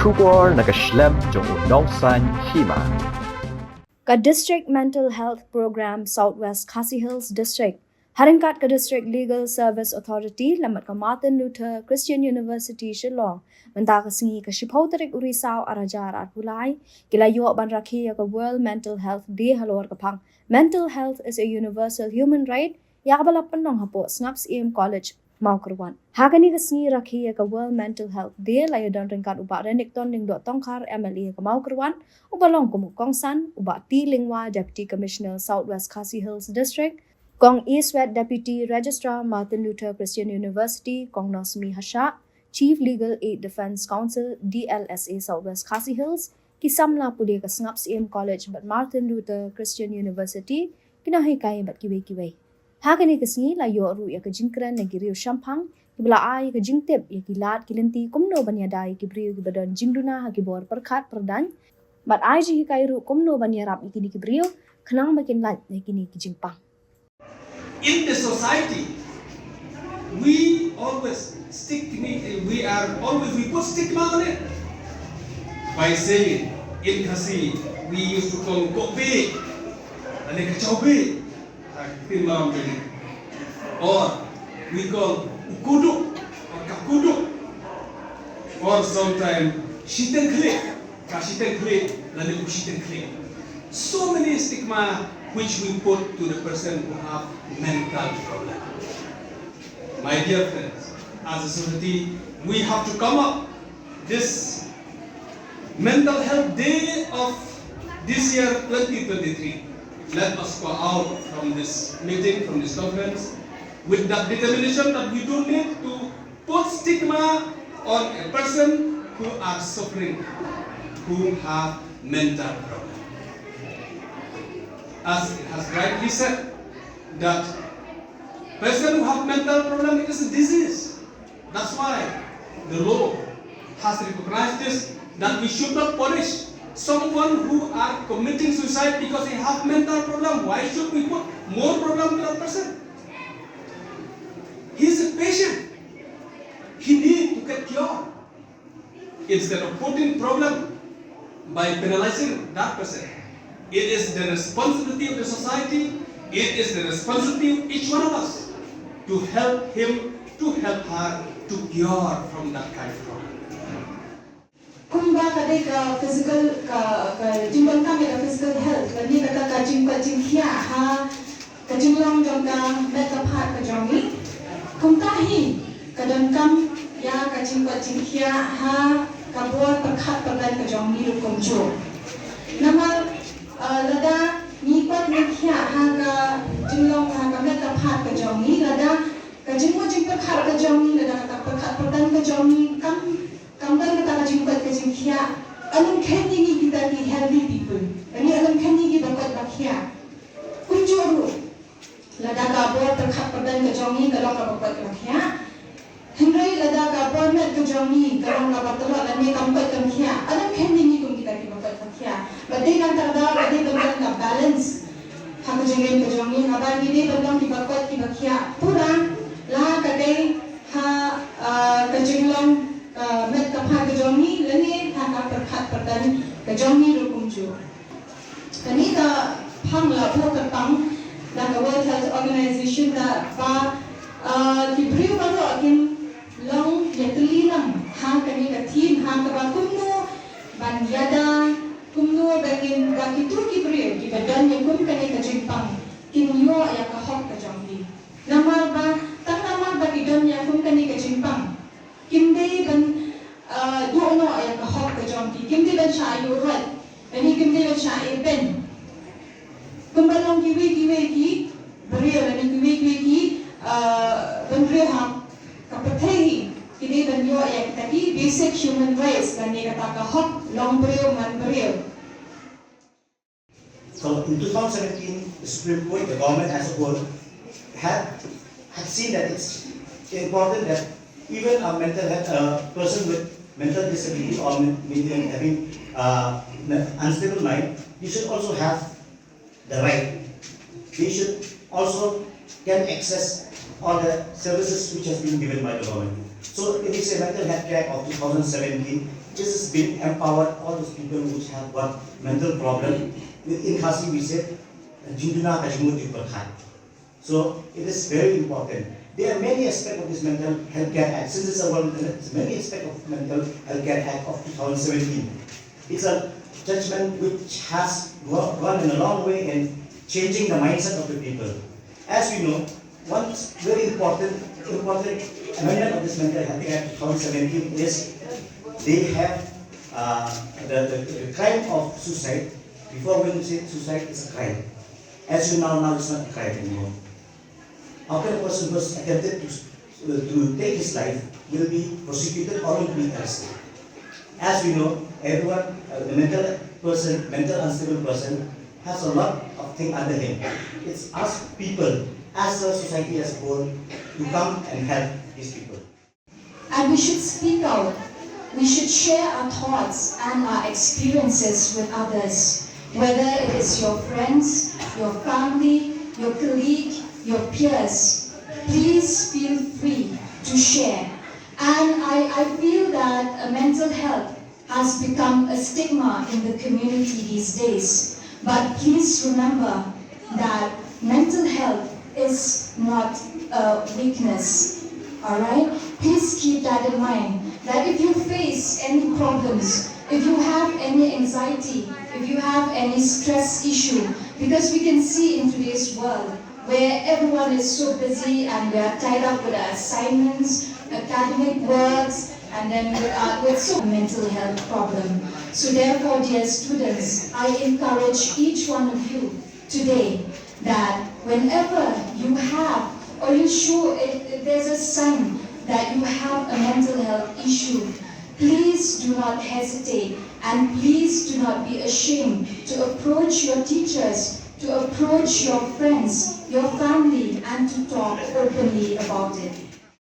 Shubor nakaslem jong udongsan Hima. Ka District Mental Health Program Southwest Khasi Hills District Haringkat ka District Legal Service Authority lamat ka Martin Luther Christian University Shillong menta ka singi ka Shipau Tarik Urisau Arajar at Pulai kilayo ban Rakhe ka World Mental Health Day halor ka pang Mental health is a universal human right ya ka balapan nong hapo snaps college Maukerwan. Hagani ka singi Rakhe ka World Mental Health Day layo dan ringkat uba renik ton ning do tongkar MLA ka Maukerwan ubalong kumukong san uba T Lingwa Deputy Commissioner Southwest Khasi Hills District Kong Swkhd Deputy Registrar Martin Luther Christian University Kong Nosmi Hasha Chief Legal Aid Defense Council DLSA Southwest Khasi Hills kisamla pudi ka snaps college but Martin Luther Christian University kinahi kay bat kiwe Hagani ka singi layo ru ya ka jingkran na giriyo shampang kibla ay ka jingtip ya kilat kilanti kumno banya dai kibriyo kibadan jingduna ha kibor perkhat perdan bat ay ji kay ru kumno banya rap ikini kibriyo kanang makin lat na kini kijingpang. In the society, we always we put stigma on it by saying in Khasi we used to call kobe, alekachobe, or we call ukudu or kakudu, or sometimes shitenkle, kashitenkle, lalekushitenkle. So many stigma which we put to the person who have mental problem. My dear friends, as a society, we have to come up this Mental Health Day of this year 2023. Let us go out from this meeting, from this conference, with that determination that we don't need to put stigma on a person who are suffering, who have mental problem. As it has rightly said, that person who have mental problem is a disease. That's why the law has recognized this, that we should not punish someone who are committing suicide because they have mental problem. Why should we put more problem to that person? He's a patient. He needs to get cured. Instead of putting problem by penalizing that person. It is the responsibility of the society, it is the responsibility of each one of us to help him, to help her, to cure from that kind of problem. Kumba kadai ka physical ka jimbang kami ka physical health, lagi kata ka jingkia ha ka jinglong jong ka make part ka jongi, kumtahi kadang kam ya ka jingkia ha ka buat perkat perdan ka jongi rukumjo. Nama lada nipat nikia haga jinglong haga meta phat ka jongi lada ka jingmo jingpa khat ka jongi lada ka perkat perdan ka jongi kam dan ka jingpat ka jingkia alam khani ni kita ki healthy people ani alam khani ki bakat bakhia kunjoru lada ka bo perkat perdan ka jongi kalau ka bakat bakhia Henry lada ka bo met ka jongi kalau ka batlo lani kam ka bakhia alam khani ni kum kita ki bakat bakhia badai kan terda badai benar na balance hak jengen ke jongi aban ini benar di bakot di bakia pura la kadai ha ke jenglong met kapha ke jongi lene ha ka perkhat perdan ke jongi rukumju kani ka phang la pho ka pang la ka World Health Organization da ba ki briu ba ro akin long yetli nam ha kani ka team ha ka ba kumno ban yada kumno bagin gakitur ki brio ki badan yang kum kane ka jimpang kinyo ya ka hok ka jambi namar ba tang namar ba kidon yang kum kane ka jimpang kimde ban duono ya ka hok ka jambi kimde ban sha yu rat ani kimde ban sha e ben kumbalong kiwi ki brio ani kiwi ki ban brio ha ka pathehi kini ban yo ya kita basic human rights kan ni kata ka hok long brio man brio. So in 2017, the Supreme Court, the government as a whole, had seen that it's important that even a person with mental disability or having unstable mind, you should also have the right. They should also can access all the services which has been given by the government. So it is a mental health care of 2017. This has been empowered all those people which have got mental problem. In Khasi we said, Jinduna Kajmuti Prakhat. So it is very important. There are many aspects of this Mental Health Care Act. Since it's a world, many aspects of Mental Health Care Act of 2017. It's a judgment which has gone in a long way in changing the mindset of the people. As we know, one very important amendment of this Mental Health Care Act 2017 is they have the crime of suicide. Before when we say suicide is a crime. As you now it's not a crime anymore. After a person who has attempted to take his life will be prosecuted or will be arrested. As we know, everyone, the mental unstable person has a lot of things under him. It's us people, as a society as a whole, to come and help these people. And we should speak out. We should share our thoughts and our experiences with others, whether it is your friends, your family, your colleague, your peers. Please feel free to share. And I feel that mental health has become a stigma in the community these days. But please remember that mental health is not a weakness. Alright? Please keep that in mind. That if you face any problems, if you have any anxiety, if you have any stress issue, because we can see in today's world where everyone is so busy and we are tied up with our assignments, academic works, and then with so mental health problem. So therefore, dear students, I encourage each one of you today that whenever you have or you show there's a sign that you have a mental health issue, please do not hesitate and please do not be ashamed to approach your teachers, to approach your friends, your family, and to talk openly about it.